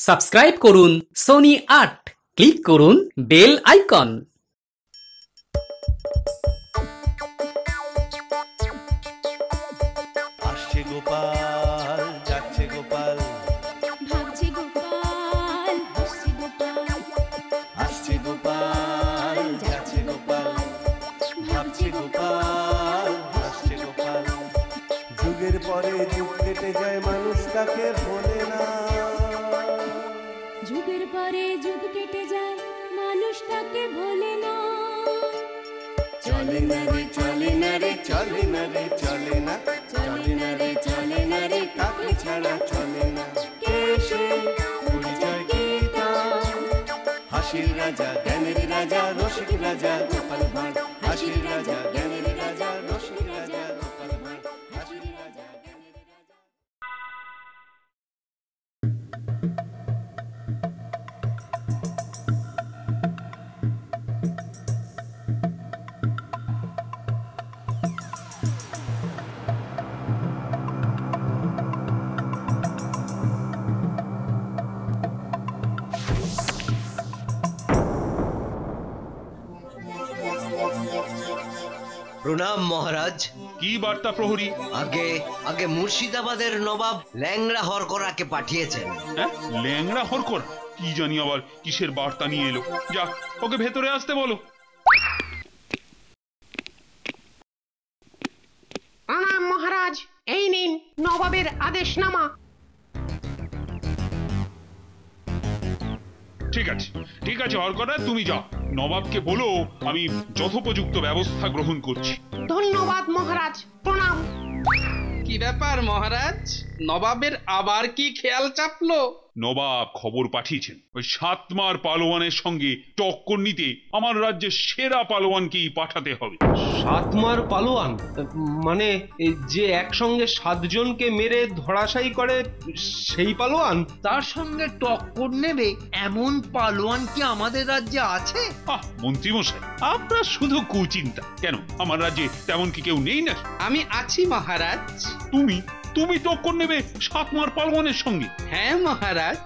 Subscribe করুন Sony ৮, click করুন bell icon. আসছে গোপাল, যাচ্ছে গোপাল, ভাবছে গোপাল, হাসছে গোপাল, আসছে গোপাল, যাচ্ছে গোপাল, ভাবছে গোপাল, হাসছে গোপাল। যুগের পরে যুগ কেটে যায়, মানুষ তাকে ভোলে না। যুগের পরে যুগ কেটে যায়, মানুষ তাকে ভোলে না। চলে না রে, চলে না রে, চলে না রে, চলে না, চলে না রে, চলে না রে, কাকে ছাড়া চলে না। কে সে পরিচয় কি তার? হাসির রাজা, জ্ঞানের রাজা, রসিক রাজা গোপাল ভাঁড়। হাসির রাজা, জ্ঞানের রাজা, রসিক রাজা গোপাল ভাঁড়। হাসির রাজা, জ্ঞানের রাজা। প্রণাম মহারাজ। কি বার্তা প্রহরী? আগে আগে মুর্শিদাবাদের নবাব ল্যাংড়া হরকরাকে পাঠিয়েছেন। হ্যাঁ, ল্যাংড়া হরকর? কি জানি আবার কিসের বার্তা নিয়ে এলো। যা, ওকে ভেতরে আসতে বলো। প্রণাম মহারাজ, এই নিন নবাবের আদেশনামা। ঠিক আছে, ঠিক আছে হরকরা, তুমি যাও। নবাবকে বলো আমি যথোপযুক্ত ব্যবস্থা গ্রহণ করছি। ধন্যবাদ মহারাজ, প্রণাম। কি ব্যাপার মহারাজ, নবাবের আবার কি খেয়াল চাপলো? নবাব খবর পাঠিয়েছেন ওই সাতমার পালোয়ানের সঙ্গে টক্কর নিতে আমার রাজ্যের সেরা পালোয়ানকেই পাঠাতে হবে। সাতমার পালোয়ান মানে এই যে একসঙ্গে ৭ জনকে মেরে ধরাশায়ী করে সেই পালোয়ান? তার সঙ্গে টক্কর নেবে এমন পালোয়ান কি আমাদের রাজ্যে আছে? মন্ত্রীমশাই, আপনার শুধু কুচিন্তা। কেন, আমার রাজ্যে তেমন কি কেউ নেই না? আমি আছি মহারাজ। তুমি তুমি টক্কর নেবে সাতমার পালোয়ানের সঙ্গে? হ্যাঁ মহারাজ,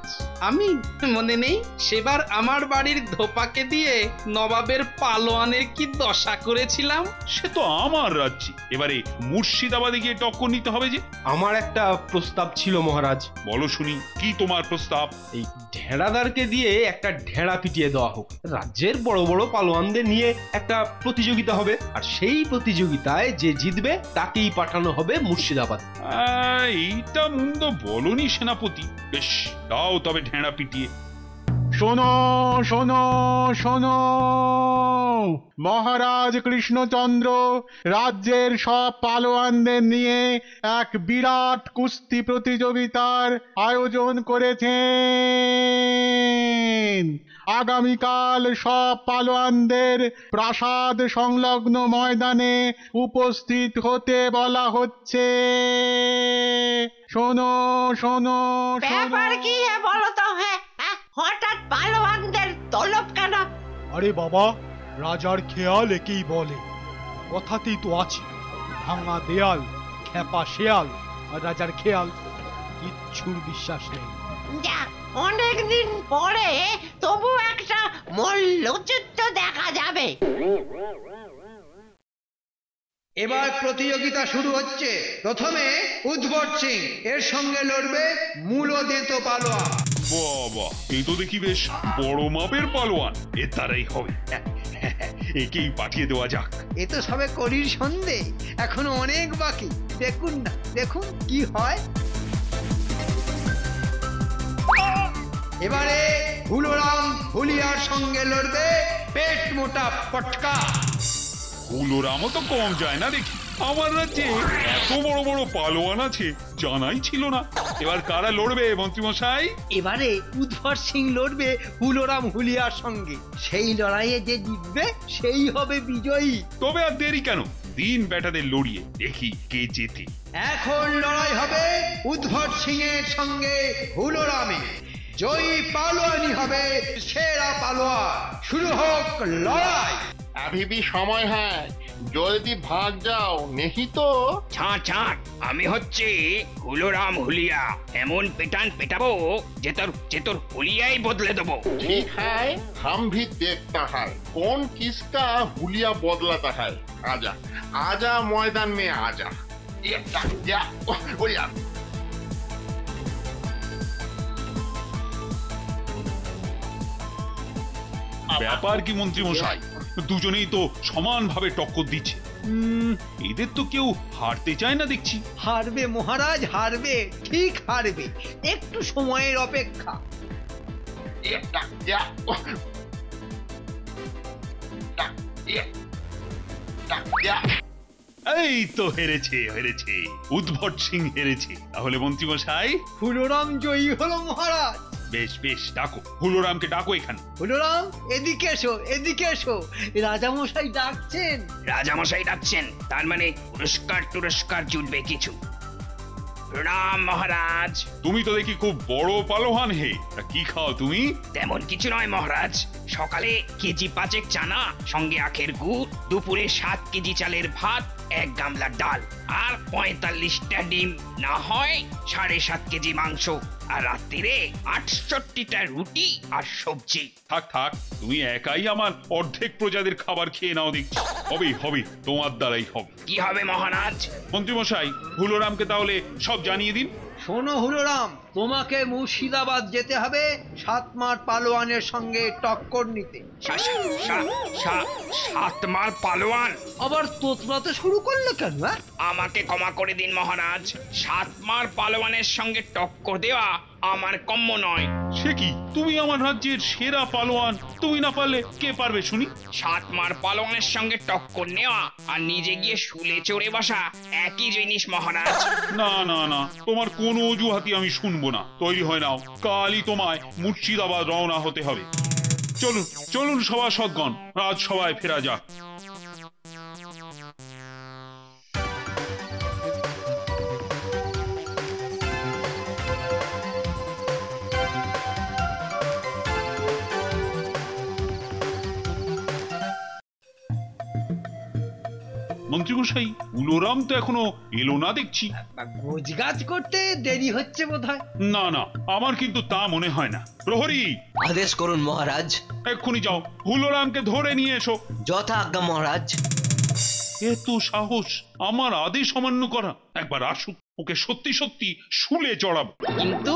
আমি মনে নেই সেবার আমার বাড়ির ধোপাকে দিয়ে নবাবের পালোয়ানের কি দশা করেছিলাম? সে তো আমার রাজ্যে, এবারে মুর্শিদাবাদে গিয়ে টক্কর নিতে হবে যে। আমার একটা প্রস্তাব ছিল মহারাজ। বলো শুনি, কি তোমার প্রস্তাব? এই ঢেড়াদারকে দিয়ে একটা ঢেড়া পিটিয়ে দেওয়া হোক। রাজ্যের বড় বড় পালোয়ানদের নিয়ে একটা প্রতিযোগিতা হবে, আর সেই প্রতিযোগিতায় যে জিতবে তাকেই পাঠানো হবে মুর্শিদাবাদ। এইটা মন্দ বলনি সেনাপতি। বেশ, দাও তবে ঢেঁড়া পিটিয়ে। শোনো শোনো শোনো, মহারাজ কৃষ্ণচন্দ্র রাজ্যের সব পালোয়ানদের নিয়ে এক বিরাট কুস্তি প্রতিযোগিতার আয়োজন করেছেন। আগামীকাল সব পালোয়ানদের প্রাসাদ সংলগ্ন ময়দানে উপস্থিত হতে বলা হচ্ছে। শোনো শোনো ব্যাপার কি বলো তো? হ্যাঁ, হঠাৎ পালোয়ানদের তলব কেন? আরে বাবা, রাজার খেয়াল একেই বলে, কথাতেই তো আছে, ভাঙা দেয়াল, খেপা শেয়াল, আর রাজার খেয়াল কিচ্ছুর বিশ্বাস নেই। যাক, অনেকদিন পরে তবু একটা মল্লযুদ্ধ দেখা যাবে। এবার প্রতিযোগিতা শুরু হচ্ছে। প্রথমে উদ্ভট সিং, এর সঙ্গে লড়বে মূলদেত পালোয়ান। বাবা, এই তো দেখি বেশ বড় মাপের পালোয়ান। এর দ্বারাই হবে। একেই পাঠিয়ে দেওয়া যাক। এ তো সবে করির সন্ধে, এখনো অনেক বাকি। দেখুন না, দেখুন কি হয়। এবারে হুলোরাম হুলিয়ার সঙ্গে লড়বে পেট মোটা পটকা। হুলোরামও তো কম যায় না দেখি। আমার রাজ্যে এত বড় বড় পালোয়ান আছে জানাই ছিল না। এবার কারা লড়বে মন্ত্রীমশাই? এবারে উদ্ভট সিং লড়বে হুলোরাম হুলিয়ার সঙ্গে। সেই লড়াইয়ে যে জিতবে সেই হবে বিজয়ী। তবে আর দেরি কেন, দিন বেটাদের লড়িয়ে দেখি কে জেতে। এখন লড়াই হবে উদ্ভট সিং এর সঙ্গে হুলোরামে। জয়ী পালোয়ানই হবে সেরা পালোয়ান। শুরু হোক লড়াই। अभी भी समय है, জলদি ভাগ যাও, নেহি তো। ছাড় ছাড়, আমি হচ্ছে হুলোরাম হুলিয়া। এমন পেটান পেটাবো যে তোর হুলিয়াই বদলে দেবো। ठीक है, हम भी देखता है कौन किसका हुलिया बदलाता है। आजा आजा मैदान में आजा। ये या, ओ या। ব্যাপার কি মন্ত্রী মশাই, দুজনেই তো সমানভাবে টক্কর দিচ্ছে। এদের তো কেউ হারতে চায় না দেখছি। হারবে মহারাজ, হারবে, ঠিক হারবে, একটু সময়ের অপেক্ষা। এই তো হেরেছে হেরেছে, উদ্ভট সিং হেরেছে। তাহলে মন্ত্রী মশাই, হুলোরাম জয়ী হলো মহারাজ। বেশ বেশ, ডাকো হুলোরামকে, ডাকো এখানে। হুলোরাম, এদিকে এসো, এদিকে এসো, রাজামশাই ডাকছেন। রাজামশাই ডাকছেন, তার মানে পুরস্কার জুটবে কিছু। প্রণাম মহারাজ। তুমি তো দেখি খুব বড় পালোয়ান হে, তা কি খাও তুমি? তেমন কিছু নয় মহারাজ, সকালে কেজি 5 চানা, সঙ্গে আখের গুড়, দুপুরে 7 কেজি চালের ভাত, 1 গামলা ডাল, আর 45টা ডিম, না হয় 7.5 কেজি মাংস, আর রাত্রিরে 68টা রুটি আর সবজি। থাক থাক, তুমি একাই আমার অর্ধেক প্রজাদের খাবার খেয়ে নাও দেখছি। হবে, তোমার দ্বারাই হবে। কি হবে মহারাজ? মন্ত্রী মশাই, হুলোরামকে তাহলে সব জানিয়ে দিন। শোনো হুলোরাম, তোমাকে মুর্শিদাবাদ যেতে হবে 7 মার পালোয়ানের সঙ্গে টক্কর নিতে। 7 মার পালোয়ান? আবার তোতলাতে শুরু করলে কেন? আমাকে ক্ষমা করে দিন মহারাজ, 7 মার পালোয়ানের সঙ্গে টক্কর দেওয়া আমার কম্য নয়। সে কি, তুমি আমার রাজ্যের সেরা পালোয়ান, তুমি না পারলে কে পারবে শুনি? 7 মার পালোয়ানের সঙ্গে টক্কর নেওয়া আর নিজে গিয়ে শুলে চড়ে বসা একই জিনিস মহারাজ। না না না, তোমার কোনো অজুহাতি আমি শুনবো না। তৈরি হয় নাও, কালই তোমায় মুর্শিদাবাদ রওনা হতে হবে। চলুন সভাসদগণ, রাজসভায় ফেরা যাক। মন্ত্রীমশাই, হুলোরাম তো এখনো এলো না দেখছি। গোজগাছ করতে দেরি হচ্ছে বোধহয়। না না, আমার কিন্তু তা মনে হয় না। প্রহরী, আদেশ করুন মহারাজ। এক্ষুনি যাও, হুলোরামকে ধরে নিয়ে এসো। যথা আজ্ঞা মহারাজ। এত সাহস আমার আদেশ অমান্য করা! একবার আসুক, ওকে সত্যি সত্যি শুলে চড়াবো। কিন্তু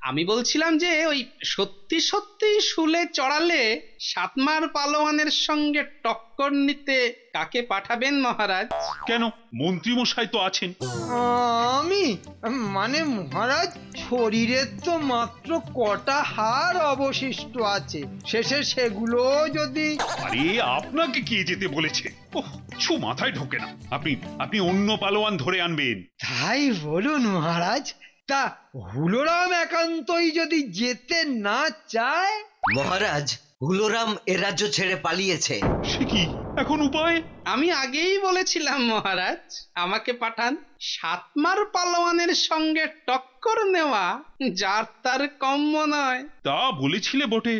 আমি বলছিলাম যে ওই সত্যি শুলে চড়ালে 7 মার পালোয়ানের সঙ্গে টক্কর নিতে কাকে পাঠাবেন মহারাজ? কেন, মন্ত্রী মশাই তো আছেন। আমি মানে মহারাজ, শরীরের তো মাত্র কটা হাড় অবশিষ্ট আছে, শেষে সেগুলো যদি... আরে আপনাকে কে যেতে বলেছে? কিছু মাথায় ঢোকে না। আপনি অন্য পালোয়ান ধরে আনবেন। তাই বলুন মহারাজ। তা হুলোরাম একান্তই যদি যেতে না চায়? মহারাজ, হুলোরাম এ রাজ্য ছেড়ে পালিয়েছে। সে কি, এখন উপায়? আমি আগেই বলেছিলাম মহারাজ, আমাকে পাঠান। 7 মার পালোয়ানের সঙ্গে টক্কর নেওয়া যার তার কম্য নয়। তা বলেছিলে বটে,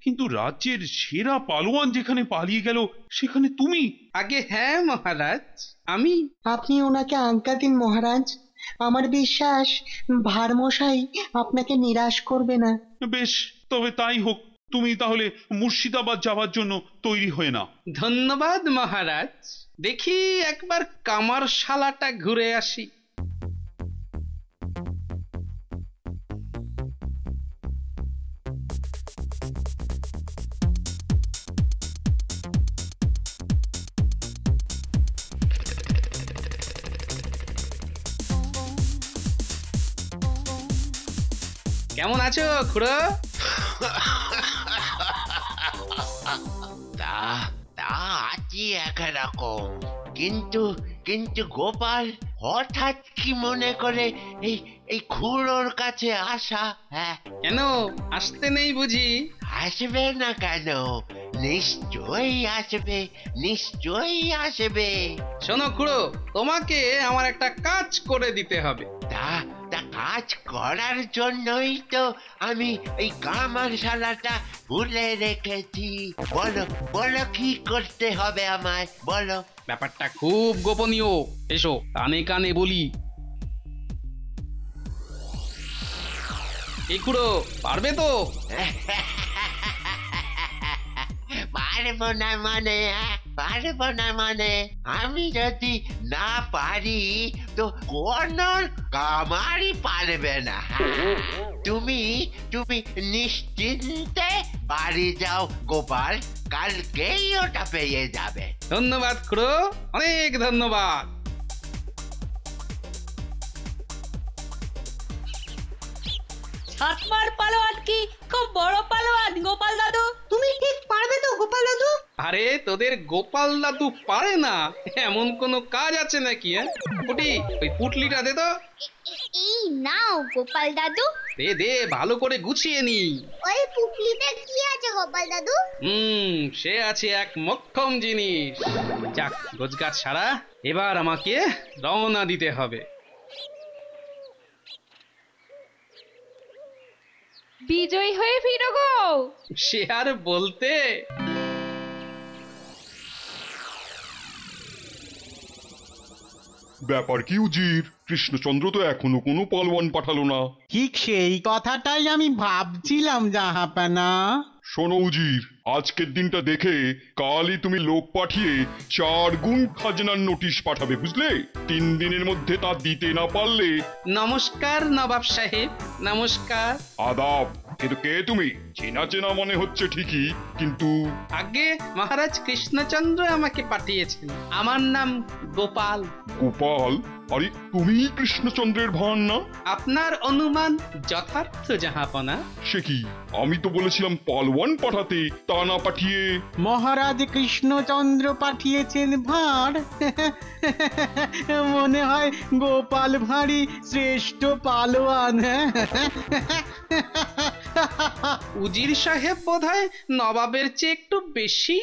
কিন্তু রাজ্যের সেরা পালোয়ান যেখানে পালিয়ে গেল, সেখানে তুমি? আগে হ্যাঁ মহারাজ, আমি। আপনি ওনাকে আজ্ঞা দিন মহারাজ, আমার বিশ্বাস ভারমশাই আপনাকে নিরাশ করবে না। বেশ, তবে তাই হোক। তুমি তাহলে মুর্শিদাবাদ যাবার জন্য তৈরি হয়ে নাও। ধন্যবাদ মহারাজ। দেখি একবার কামারশালাটা ঘুরে আসি। কেমন আছো খুড়ো? তা আছি একরকম, কিন্তু গোপাল হঠাৎ কি মনে করে এই খুড়োর কাছে আসা? হ্যাঁ, কেন আসতে নেই বুঝি? আসবে না কেন, নিশ্চয়ই আসবে। শোনো খুড়ো, তোমাকে আমার একটা কাজ করে দিতে হবে। তা কাজ করার জন্যই তো আমি এই কামারশালাটা ভুলে রেখেছি। বলো বলো কি করতে হবে আমায়, বলো। ব্যাপারটা খুব গোপনীয়, এসো কানে কানে বলি। এই খুড়ো, পারবে তো? পারবো না মানে? পারবো না মানে? আমি যদি না পারি তো কোন কামারই পারবে না। তুমি তুমি নিশ্চিন্তে বাড়ি যাও গোপাল, কালকেই ওটা পেয়ে যাবে। ধন্যবাদ খুড়ো, অনেক ধন্যবাদ। সাতমার পালোয়ান কি খুব বড় পালোয়ান গোপাল দাদু? তুমি ঠিক পারবে তো গোপাল দাদু? আরে তোদের গোপাল দাদু পারে না এমন কোনো কাজ আছে নাকি? পুটি, ওই পুটলিটা দে তো। এই নাও গোপাল দাদু। দে দে, ভালো করে গুছিয়ে নি। ওই পুটলিতে কি আছে গোপাল দাদু? সে আছে এক মোক্ষম জিনিস। যাক, রোজগার ছাড়া এবার আমাকে রওনা দিতে হবে। বিজয়ী হয়ে ফিরো গো। সে আর বলতে। ব্যাপার কি উজির, কৃষ্ণচন্দ্র তো এখনো কোনো পালোয়ান পাঠালো না। ঠিক সেই কথাটাই আমি ভাবছিলাম জাহাপানা। শোনো উজির, আজকের দিনটা দেখে কালই তুমি লোক পাঠিয়ে 4 গুণ খাজনার নোটিশ পাঠাবে, বুঝলে? 3 দিনের মধ্যে তা দিতে না পারলে। নমস্কার নবাব সাহেব, নমস্কার। আদাব। কিন্তু কে তুমি? চেনা চেনা মনে হচ্ছে ঠিকই, কিন্তু আগে মহারাজ কৃষ্ণচন্দ্র আমাকে পাঠিয়েছেন। আমার নাম গোপাল। গোপাল? আরে তুমি কৃষ্ণচন্দ্রের ভান না? আপনার অনুমান যথার্থ জাহাপনা। সে কি, আমি তো বলেছিলাম পালোয়ান পাঠাতে, তা না পাঠিয়ে মহারাজ কৃষ্ণচন্দ্র পাঠিয়েছেন ভাঁড়। মনে হয় গোপাল ভাঁড়ই শ্রেষ্ঠ পালোয়ান। উজির সাহেব বোধহয় নবাবের চেয়ে একটু বেশি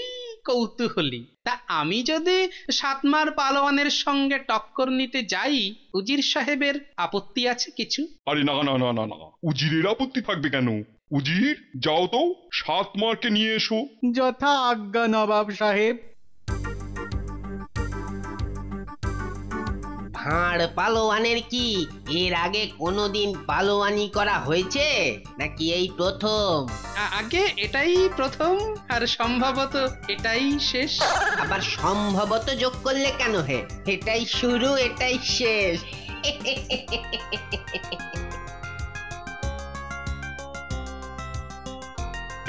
কৌতূহলী। তা আমি যদি সাতমার পালোয়ানের সঙ্গে টক্কর নিতে যাই, উজির সাহেবের আপত্তি আছে কিছু? আরে না না না না না, উজিরের আপত্তি থাকবে কেন? উজির, যাও তো সাতমারকে নিয়ে এসো। যথা আজ্ঞা নবাব সাহেব। ভাঁড় পালোয়ানের কি এর আগে কোনোদিন পালোয়ানি করা হয়েছে নাকি এই প্রথম? আগে এটাই প্রথম, আর সম্ভবত এটাই শেষ। আবার সম্ভবত যোগ করলে কেন? হে, এটাই শুরু, এটাই শেষ।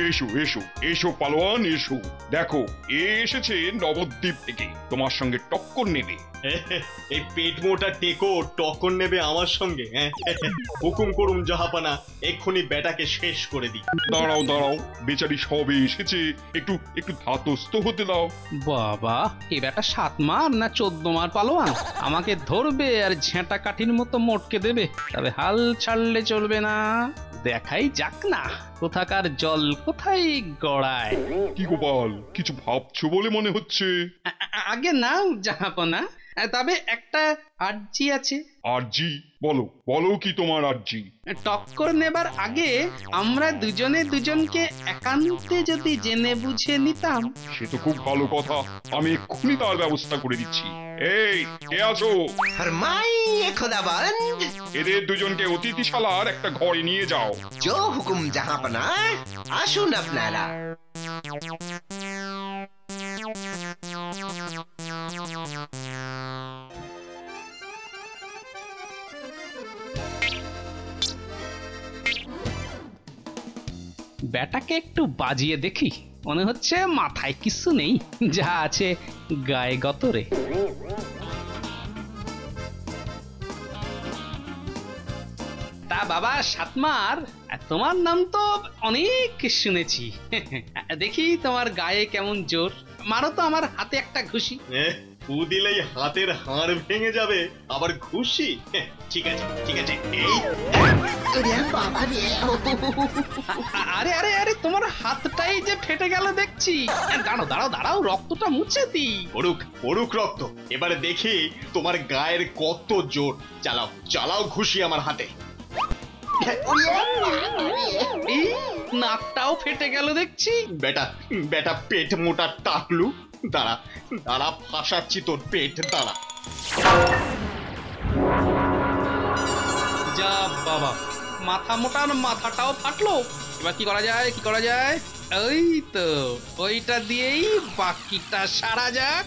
এসো এসো এসো পালোয়ান, এসো। দেখো, এসেছে নবদ্বীপ থেকে, তোমার সঙ্গে টক্কর নেবে। এই পেট মোটা টেকো টক্কর নেবে আমার সঙ্গে? হুকুম করুন জাহাপানা, এক্ষুনি বেটাকে শেষ করে দিই। দাঁড়াও দাঁড়াও, বেচারি সবে এসেছে, একটু একটু ধাতস্থ হতে দাও। বাবা, এ বেটা 7 মার না 14 মার পালোয়ান? আমাকে ধরবে আর ঝেঁটা কাঠির মতো মোটকে দেবে, তবে হাল ছাড়লে চলবে না। দেখাই যাক না কোথাকার জল কোথায় গড়ায়। কি গোপাল, কিছু ভাবছো বলে মনে হচ্ছে? আগে নাও জাহাপনা, তবে একটা আর্জি আছে। আর্জি? বলো বলো, কি তোমার আর্জি? টক্কর নেবার আগে আমরা দুজনে দুজনকে একান্তে যদি জেনে বুঝে নিতাম। সে তো খুব ভালো কথা, আমি এক্ষুনি তার ব্যবস্থা করে দিচ্ছি। এই, কে আছো? ফরমাইয়ে খোদাবন্দ। এদের দুজনকে অতিথিশালার একটা ঘরে নিয়ে যাও। জো হুকুম জাহাপনা, আসুন আপনারা। ব্যাটাকে একটু বাজিয়ে দেখি, মনে হচ্ছে মাথায় কিছু নেই, যা আছে গায়ে গতরে। তা বাবা সাতমার, তোমার নাম তো অনেক শুনেছি। দেখি তোমার গায়ে কেমন জোর। মারো তো আমার হাতে একটা ঘুষি। ফু দিলেই হাতের হাড় ভেঙে যাবে, আবার ঘুষি? ঠিক আছে ঠিক আছে। এই আরে আরে আরে, তোমার হাতটাই যে ফেটে গেল দেখছি। দাঁড়াও দাঁড়াও দাঁড়াও, রক্তটা মুছে দি। পড়ুক পড়ুক রক্ত, এবারে দেখি তোমার গায়ের কত জোর। চালাও চালাও ঘুষি আমার হাতে। এই, নাকটাও ফেটে গেল দেখছি। বেটা বেটা পেট মোটা টাকলু, দাঁড়া দাঁড়া, ফাঁসাচ্ছি তোর পেট, দাঁড়া। যা বাবা, মাথা মোটার মাথাটাও ফাটলো। এবার কি করা যায়, কি করা যায়? ওই তো, ওইটা দিয়েই বাকিটা সারা যাক।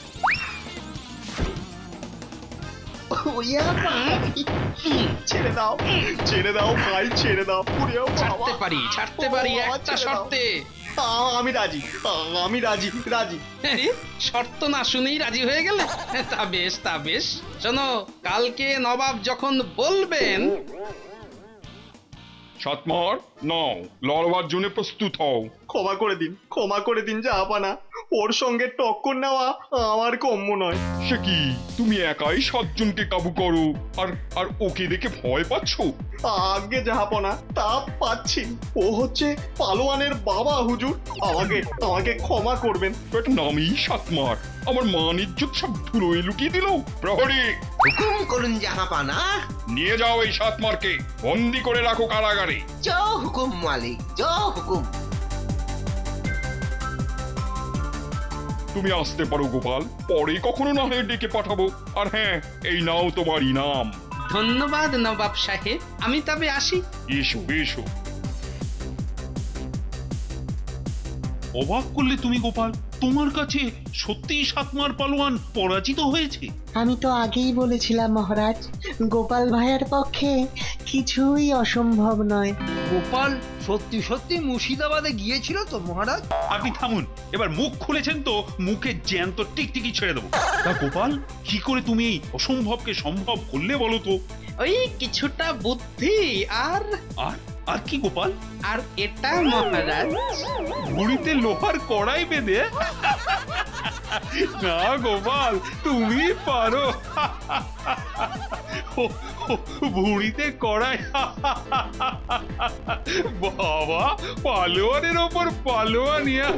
ছেড়ে দাও, ছেড়ে দাও ভাই, ছেড়ে দাও। ছাড়তে পারি, ছাড়তে পারি একটা শর্তে। আমি রাজি, আমি রাজি, রাজি। শর্ত না শুনেই রাজি হয়ে গেলে? তা বেশ, তা বেশ। শোনো, কালকে নবাব যখন বলবেন সাতমার নাও, লড়বার জন্য প্রস্তুত হও। ক্ষমা করে দিন, ক্ষমা করে দিন জাহাপানা, ওর সঙ্গে টক্কর নেওয়া আমার কম্য নয়। সে কি, তুমি একাই 7 জনকে কাবু করো আর আর ওকে দেখে ভয় পাচ্ছ? আগে জাহাপনা, তা পাচ্ছি। ও হচ্ছে পালোয়ানের বাবা হুজুর, আমাকে আমাকে ক্ষমা করবেন। একটা নামই সাতমার, আমার মান ইজ্জত সব ধুলোয় লুকিয়ে দিল। প্রহরী, হুকুম করুন জাহাপানা। নিয়ে যাও এই সাতমারকে, বন্দি করে রাখো কারাগারে। জো হুকুম মালিক, জো হুকুম। তুমি আসতে পারো গোপাল, পরে কখনো না হয় ডেকে পাঠাবো। আর হ্যাঁ, এই নাও তোমার ইনাম। ধন্যবাদ নবাব সাহেব, আমি তবে আসি। এসো এসো। অবাক করলে তুমি গোপাল, তোমার কাছে সত্যিই সাতমার পালোয়ান পরাজিত হয়েছে? আমি তো আগেই বলেছিলাম মহারাজ, গোপাল ভাইয়ের পক্ষে কিছুই অসম্ভব নয়। গোপাল সত্যি সত্যি মুর্শিদাবাদে গিয়েছিল তো মহারাজ? আপনি থামুন, এবার মুখ খুলেছেন তো মুখে জ্যান্ত টিকটিকি ছেড়ে দেবো। তা গোপাল, কি করে তুমি অসম্ভবকে সম্ভব করলে বলো তো? ওই কিছুটা বুদ্ধি আর আর আর কি গোপাল? আর এটা মহারাজ, ঘুড়িতে লোহার কড়াই বেঁধে? না গোপাল, তুমি পারো। ভুড়িতে কড়াই? বাবা, পালোয়ানের ওপর পালোয়ানিয়া।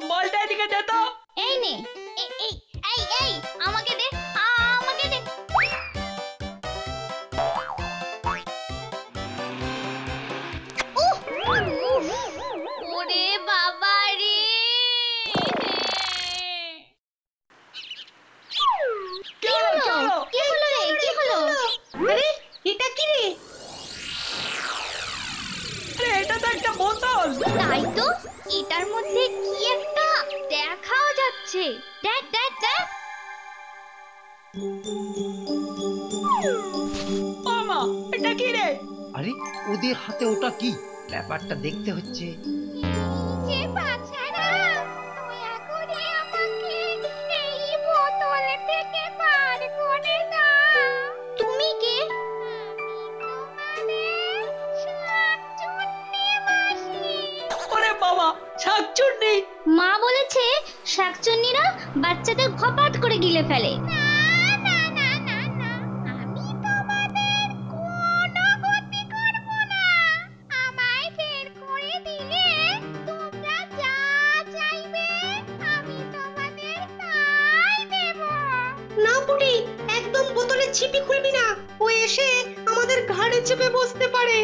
বলটা এদিকে দে তো। এই নে, এই এই এই আমাকে দে, আমাকে দে। ওরে বাবা রে! কি হলো? কি হলো রে? কি হলো? আরে এটা কি রে? আরে এটা তো একটা বোতল। তাই তো, এটার মধ্যে কি একটা দেখাও যাচ্ছে। দেখ দেখ দেখ। মামা, এটা কি রে? আরে ওদের হাতে ওটা কি? ব্যাপারটা দেখতে হচ্ছে। যে বাচ্চারা, দয়া করে আমাকে এই বোতল থেকে বার করে দাও। তুমি কে? আমি তোমাদের শাকচুন্নি মাসি। ওরে বাবা, শাকচুন্নি! মা বলেছে শাকচুন্নিরা বাচ্চাদের খপাত করে গিলে ফেলে। ছিপি খুলবি না, ও এসে আমাদের ঘাড়ে চেপে বসতে পারে।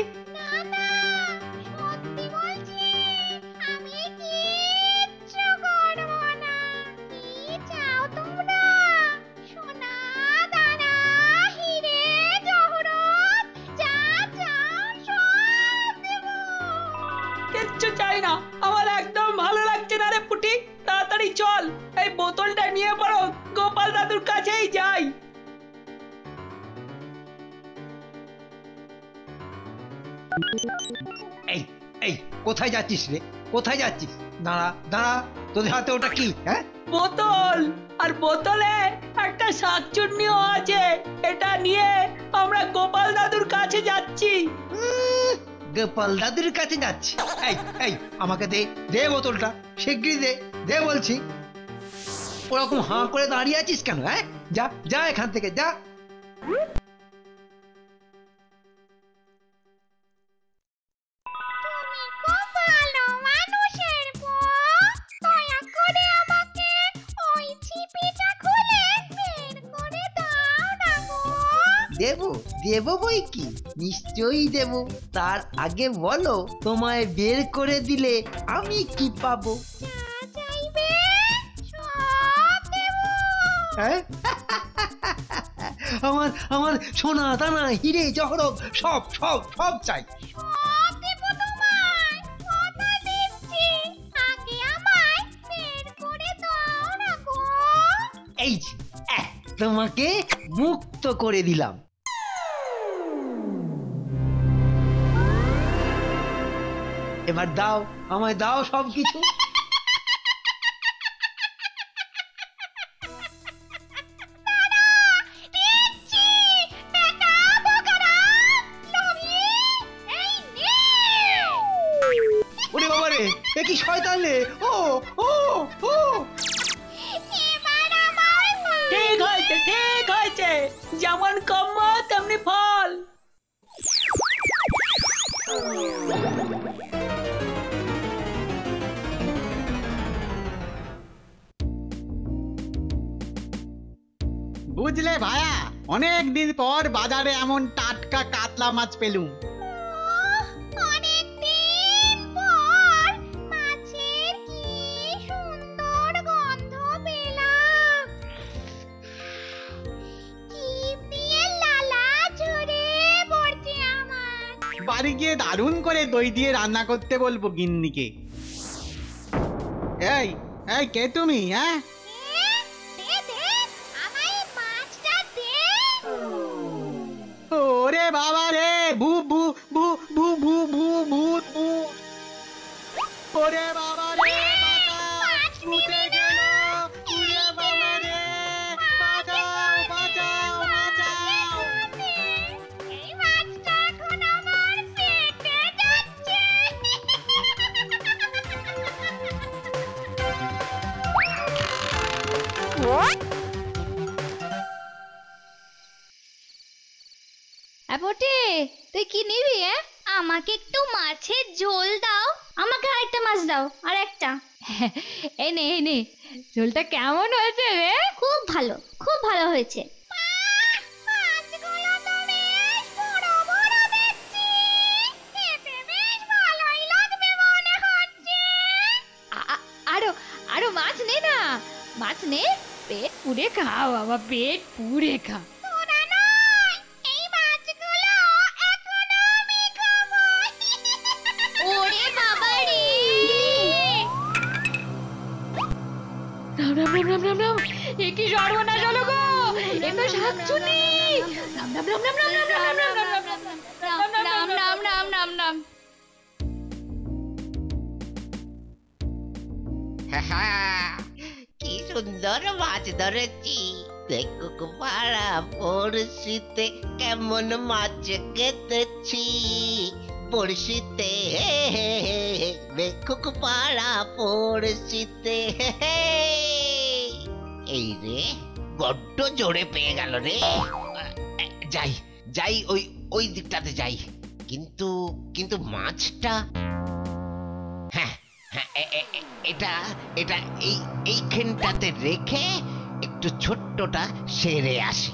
কিচ্ছু চাই না, আমার একদম ভালো লাগছে না রে পুটি। তাড়াতাড়ি চল, এই বোতলটা নিয়ে পড়ো, গোপাল দাদুর কাছেই যাই। এই এই কোথায় যাচ্ছিস রে? কোথায় যাচ্ছিস? দাঁড়া দাঁড়া, তোদের হাতে ওটা কি? হ্যাঁ, বোতল, আর বোতলে একটা শাকচুন্নিও আছে। এটা নিয়ে আমরা গোপাল দাদুর কাছে যাচ্ছি। গোপাল দাদুর কাছে যাচ্ছি? এই এই আমাকে দে, দে বোতলটা, শিগগিরই দে, দে বলছি। ওরকম হাঁ করে দাঁড়িয়ে আছিস কেন? হ্যাঁ, যা যা এখান থেকে যা। দয়া করে আমাকে ওই ছিপিটা খুলে বের করে দেব দেব বই কি, নিশ্চয়ই দেব। তার আগে বলো, তোমায় বের করে দিলে আমি কি পাবো? হ্যাঁ? আমার আমার সোনা দানা হিরে জহরত সব সব সব চাই। এই যে, তোমাকে মুক্ত করে দিলাম। এবার দাও, আমায় দাও সবকিছু। ওরে বাবা রে, এ কি শয়তান রে! ও ও ও ঠিক হয়েছে, যেমন কর্ম তেমনি ফল। বুঝলে ভায়া, অনেক দিন পর বাজারে এমন টাটকা কাতলা মাছ পেলুম। বাড়ি গিয়ে দারুণ করে দই দিয়ে রান্না করতে বলবো গিন্নিকে। এই এই কে তুমি? হ্যাঁ, ওরে বাবা রে, ভূ ভূ ভূ ভূ ভূ ভূ ভূত ভূত, ওরে বাবা রে, ভূতে গেল, ওরে বাবা রে, বাঁচাও বাঁচাও বাঁচাও। বটে, তুই কি নিবি? আমাকে একটু মাছের ঝোল দাও। আমাকে আরেকটা মাছ দাও, আর একটা। এই নে এই নে, ঝোলটা কেমন হয়েছে রে? খুব ভালো, খুব ভালো হয়েছে। আরো আরো মাছ নে না, মাছ নে, পেট পুড়ে খা বাবা, পেট পুড়ে খা। রাম রাম রাম, এ কি সর্বনাশ হলো গো! এ তো শাকচুন্নি। রাম রাম রাম রাম রাম রাম রাম রাম রাম রাম রাম রাম রাম রাম। কি সুন্দর মাছ ধরেছি, দেখো পাড়া বড়শিতে কেমন মাছ কেটেছি। বড়শিতে দেখো পাড়া বড়শিতে। এই রে, বড্ড জোরে পেয়ে গেল রে। যাই যাই, ওই ওই দিকটাতে যাই। কিন্তু কিন্তু মাছটা, হ্যাঁ হ্যাঁ, এটা এটা এইখানটাতে রেখে একটু ছোট্টটা সেরে আসি।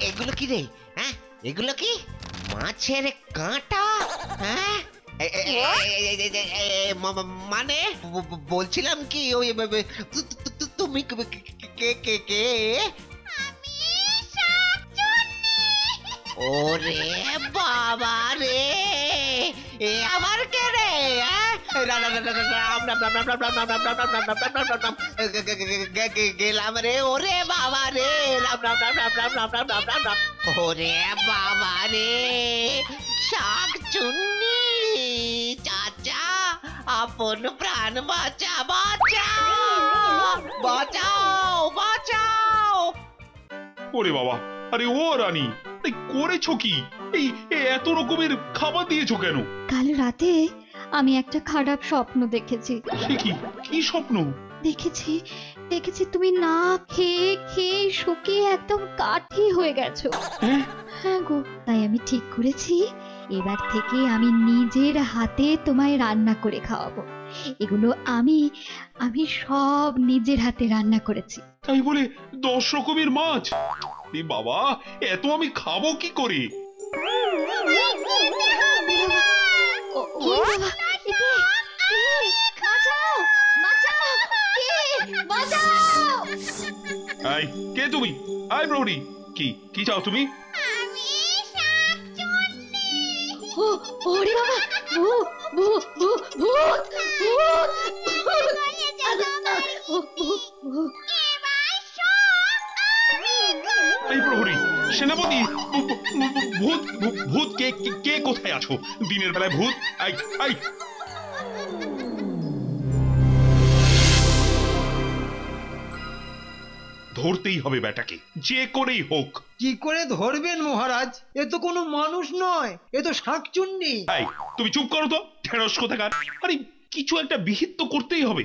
এগুলো কি রে? হ্যাঁ, এগুলো কি মাছের কাঁটা? হ্যাঁ, মানে বলছিলাম কি, ওই তুমি কে কে কে? ওরে বাবা রে, এ আবার কে রে? গেলাম রে, ওরে বাবা রে, ওরে বাবা রে, শাকচুন্নি চাচা, আপন প্রাণ বাঁচা, বাঁচাও বাঁচাও বাঁচাও। ওরে বাবা, আরে ও রানী, করেছো কি? এই এত রকমের খাবার দিয়েছো কেন? কাল রাতে আমি একটা খারাপ স্বপ্ন দেখেছি। সে কি স্বপ্ন? দেখেছি তুমি না খেয়ে খেয়ে শুকিয়ে একদম কাঠি হয়ে গেছো। হ্যাঁ গো, তাই আমি ঠিক করেছি এবার থেকে আমি নিজের হাতে তোমায় রান্না করে খাওয়াবো। এগুলো আমি সব নিজের হাতে রান্না করেছি। তাই বলে 10 রকমের মাছ? এ বাবা, এত আমি খাবো কি করে? এই কে তুমি? আই প্রহরী, কি চাও তুমি? ওরে বাবা, এই প্রহরী, সেনাপতি, ভূত কে কোথায় আছো? দিনের বেলায় ভূত? আই ধরতেই হবে বেটাকে, যে করেই হোক। কি করে ধরবেন মহারাজ? এ তো কোনো মানুষ নয়, এ তো শাকচুন্নি। এই তুমি চুপ করো তো, ঢেঁড়স কোথাকার। আরে কিছু একটা বিহিত তো করতেই হবে।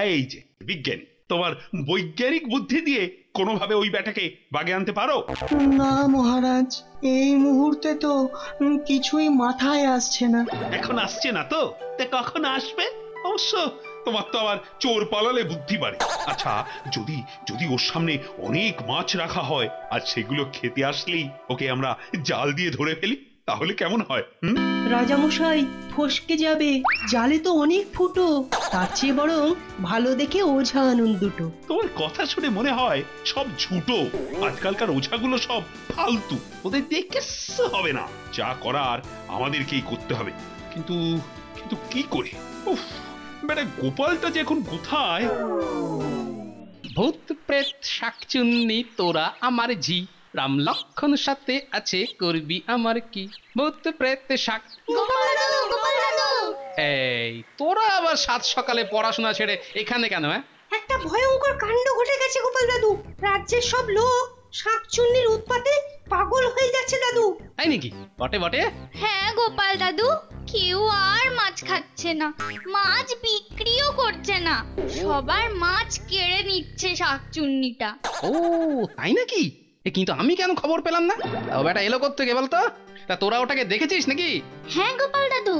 এই যে বিজ্ঞানী, তোমার বৈজ্ঞানিক বুদ্ধি দিয়ে কোনোভাবে ওই বেটাকে বাগে আনতে পারো? না মহারাজ, এই মুহূর্তে তো কিছুই মাথায় আসছে না। এখন আসছে না তো? তা কখন আসবে? অবশ্য তোমার তো আবার চোর পালালে বুদ্ধি বাড়ে। আচ্ছা, যদি ওর সামনে অনেক মাছ রাখা হয় আর সেগুলো খেতে আসলেই ওকে আমরা জাল দিয়ে ধরে ফেলি, তাহলে কেমন হয়? রাজামশাই ফসকে যাবে, জালে তো অনেক ফুটো। তার চেয়ে বরং ভালো দেখে ওঝা আনুন দুটো। তোমার কথা শুনে মনে হয় সব ঝুটো। আজকালকার ওঝাগুলো সব ফালতু, ওদের দিয়ে কিচ্ছু হবে না। যা করার আমাদেরকেই করতে হবে। কিন্তু কি করে? উফ, বেটা গোপালটা যে এখন কোথায়? ভূত প্রেত শাকচুন্নি তোরা আমার জি, রাম লক্ষণ সাথে আছে করবি আমার কি? ভূত প্রেত শাক। এই তোরা আবার সাত সকালে পড়াশোনা ছেড়ে এখানে কেন? একটা ভয়ঙ্কর কাণ্ড ঘটে গেছে গোপাল দাদু। রাজ্যের সব লোক শাকচুন্নির উৎপাতে পাগল হয়ে যাচ্ছে দাদু। তাই নাকি? বটে। হ্যাঁ গোপাল দাদু, কেউ আর মাছ খাচ্ছে না, মাছ বিক্রিও করছে না, সবার মাছ কেড়ে নিচ্ছে শাকচুন্নিটা। ও তাই নাকি? কিন্তু আমি কেন খবর পেলাম না? ও বেটা এলো কোত্থেকে বলতো? তা তোরা ওটাকে দেখেছিস নাকি? হ্যাঁ গোপাল দাদু,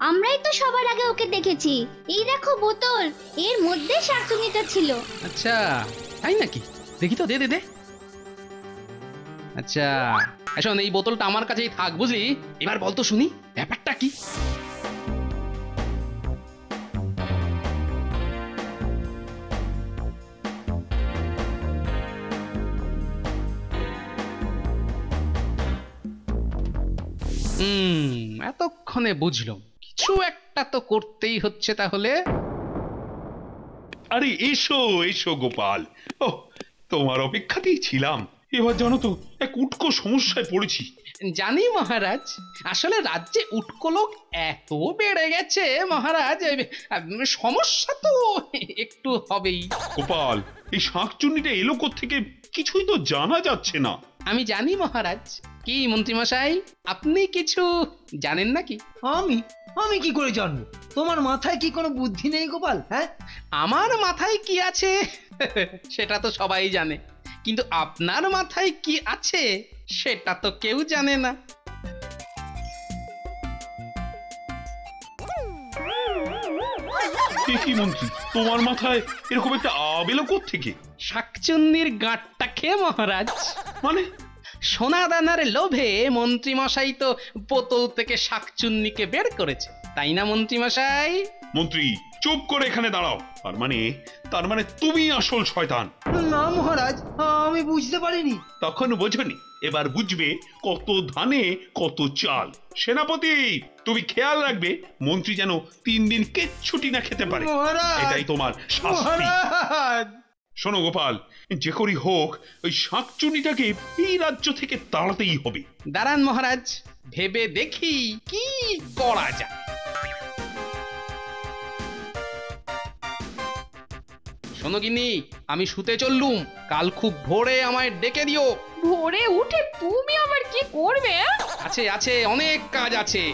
আমরাই তো সবার আগে ওকে দেখেছি। এই দেখো বোতল, এর মধ্যে শাকচুন্নিটা ছিল। আচ্ছা তাই নাকি? দেখি তো, দে। আচ্ছা শোন, এই বোতলটা আমার কাছেই থাক, বুঝলি? এবার বলতো শুনি ব্যাপারটা কি? এতক্ষণে বুঝলাম, কিছু একটা তো করতেই হচ্ছে তাহলে। আরে এসো গোপাল, ও তোমার অপেক্ষাতেই ছিলাম। এবার জানো তো, এক উটকো সমস্যায় পড়েছি। জানি মহারাজ, আসলে রাজ্যে উটকো লোক এত বেড়ে গেছে মহারাজ, সমস্যা তো একটু হবেই। গোপাল, এই শাকচুন্নিটা এলো কোত্থেকে কিছুই তো জানা যাচ্ছে না। আমি জানি মহারাজ। কি মন্ত্রীমশাই, আপনি কিছু জানেন নাকি? আমি কি করে জানবো? তোমার মাথায় কি কোনো বুদ্ধি নেই গোপাল? হ্যাঁ, আমার মাথায় কি আছে সেটা তো সবাই জানে, কিন্তু আপনার মাথায় কি আছে সেটা তো কেউ জানে না। কি মন্ত্রী, তোমার মাথায় এরকম একটা আবেলো কোত্থেকে? শাকচুন্নির গাঁটটা খেয়ে মহারাজ। মানে? সোনা দানার লোভে মন্ত্রী মশাই তো বোতল থেকে শাকচুন্নিকে বের করেছে, তাই না মন্ত্রী মশাই? মন্ত্রী চুপ করে এখানে দাঁড়াও। তার মানে তুমি আসল শয়তান। না মহারাজ, আমি বুঝতে পারিনি। তখন বোঝনি, এবার বুঝবে কত ধানে কত চাল। সেনাপতি, তুমি খেয়াল রাখবে মন্ত্রী যেন 3 দিন কিচ্ছুটি না খেতে পারে। এটাই তোমার শাস্তি। শোনো গোপাল, যে করি হোক ওই শাকচুন্নিটাকে এই রাজ্য থেকে তাড়াতেই হবে। দাঁড়ান মহারাজ, ভেবে দেখি কি করা যায়। শোনো গিন্নি, আমি শুতে চললুম, কাল খুব ভোরে আমায় ডেকে দিও। ভোরে উঠে তুমি আবার কি করবে? আছে আছে অনেক কাজ আছে।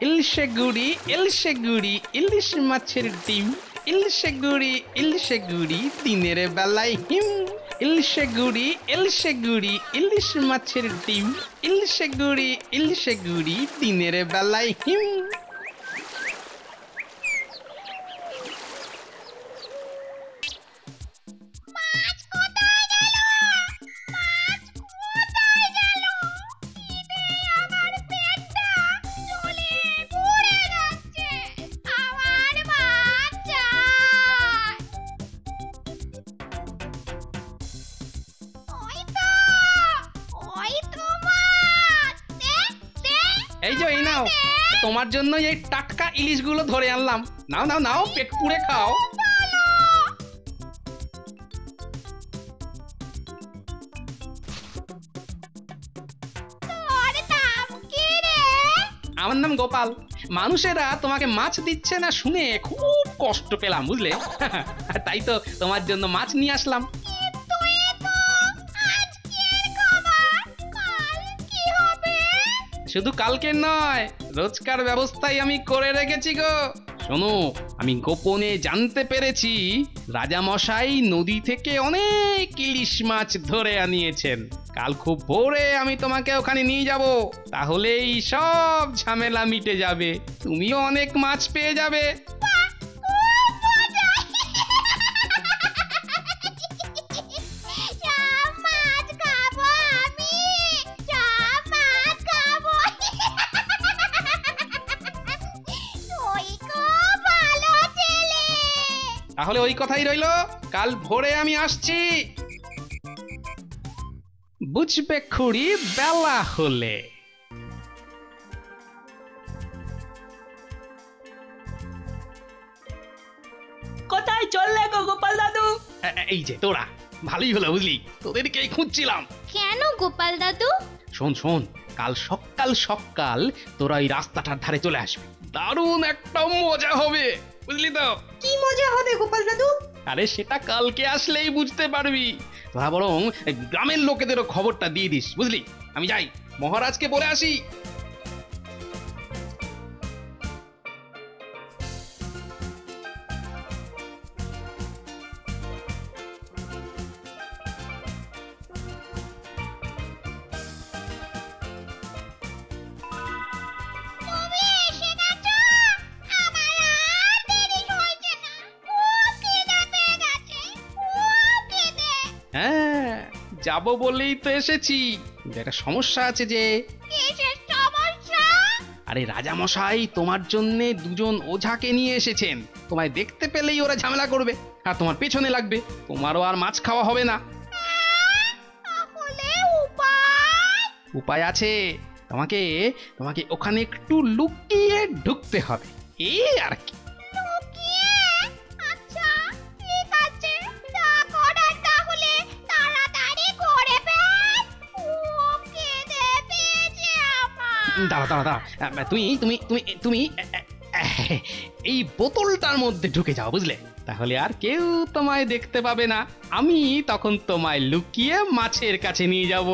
ইলশে গুড়ি ইলিশ মাছের ডিম, ইলশে গুড়ি দিনের বেলায় হিম, ইলশে গুড়ি ইলিশ মাছের ডিম, ইলশে গুড়ি দিনের বেলায় হিম। এই যে এই নাও, তোমার জন্য এই টাটকা ইলিশগুলো ধরে আনলাম। নাও নাও নাও, পেট পুড়ে খাও। আমার নাম গোপাল। মানুষেরা তোমাকে মাছ দিচ্ছে না শুনে খুব কষ্ট পেলাম, বুঝলে? তাই তো তোমার জন্য মাছ নিয়ে আসলাম। শুধু কালকে নয়, রোজকার ব্যবস্থাই আমি করে রেখেছি গো। শোনো, আমি গোপনে জানতে পেরেছি রাজামশাই নদী থেকে অনেক ইলিশ মাছ ধরে আনিয়েছেন। কাল খুব ভোরে আমি তোমাকে ওখানে নিয়ে যাব, তাহলেই সব ঝামেলা মিটে যাবে, তুমিও অনেক মাছ পেয়ে যাবে। তাহলে ওই কথাই রইলো, কাল ভোরে আমি আসছি। বুঝবে খুড়ি বেলা হলে। কোথায় চললে গো গোপাল দাদু? এই যে তোরা, ভালোই হলো বুঝলি, তোদেরকেই খুঁজছিলাম। কেন গোপাল দাদু? শোন শোন, কাল সকাল সকাল তোরা এই রাস্তাটার ধারে চলে আসবি, দারুণ একটা মজা হবে, বুঝলি তো? কি মজা হবে গোপাল দাদু? আরে সেটা কালকে আসলেই বুঝতে পারবি। তোরা বরং গ্রামের লোকেদেরও খবরটা দিয়ে দিস, বুঝলি? আমি যাই, মহারাজকে বলে আসি। হ্যাঁ, যাবো বলেই তো এসেছি। একটা সমস্যা আছে যে। আরে রাজামশাই তোমার জন্য দুজন ওঝাকে নিয়ে এসেছেন, তোমায় দেখতে পেলেই ওরা ঝামেলা করবে আর তোমার পেছনে লাগবে, তোমারও আর মাছ খাওয়া হবে না। উপায় আছে, তোমাকে তোমাকে ওখানে একটু লুকিয়ে ঢুকতে হবে, এই আর কি। দাঁড়া দাঁড়া দাঁড়া, তুমি তুমি তুমি তুমি এই বোতলটার মধ্যে ঢুকে যাও, বুঝলে? তাহলে আর কেউ তোমায় দেখতে পাবে না, আমি তখন তোমায় লুকিয়ে মাছের কাছে নিয়ে যাব।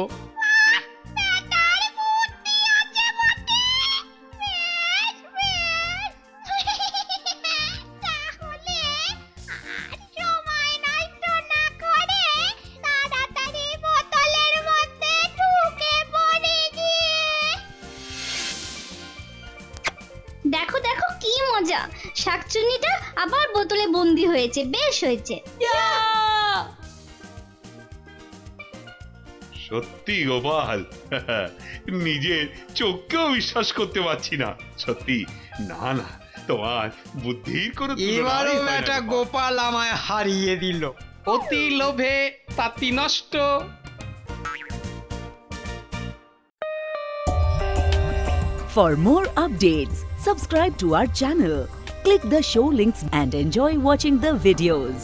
দেখো দেখো কি মজা, শাকচুন্নিটা আবার বোতলে বন্দি হয়েছে, বেশ হয়েছে। সত্যি গোপাল, নিজের চোখকেও বিশ্বাস করতে পারছি না, সত্যি। না না, তোমার বুদ্ধির কোনো এবারও বেটা গোপাল আমায় হারিয়ে দিল। অতি লোভে তাতি নষ্ট। For more updates, subscribe to our channel, click the show links and enjoy watching the videos.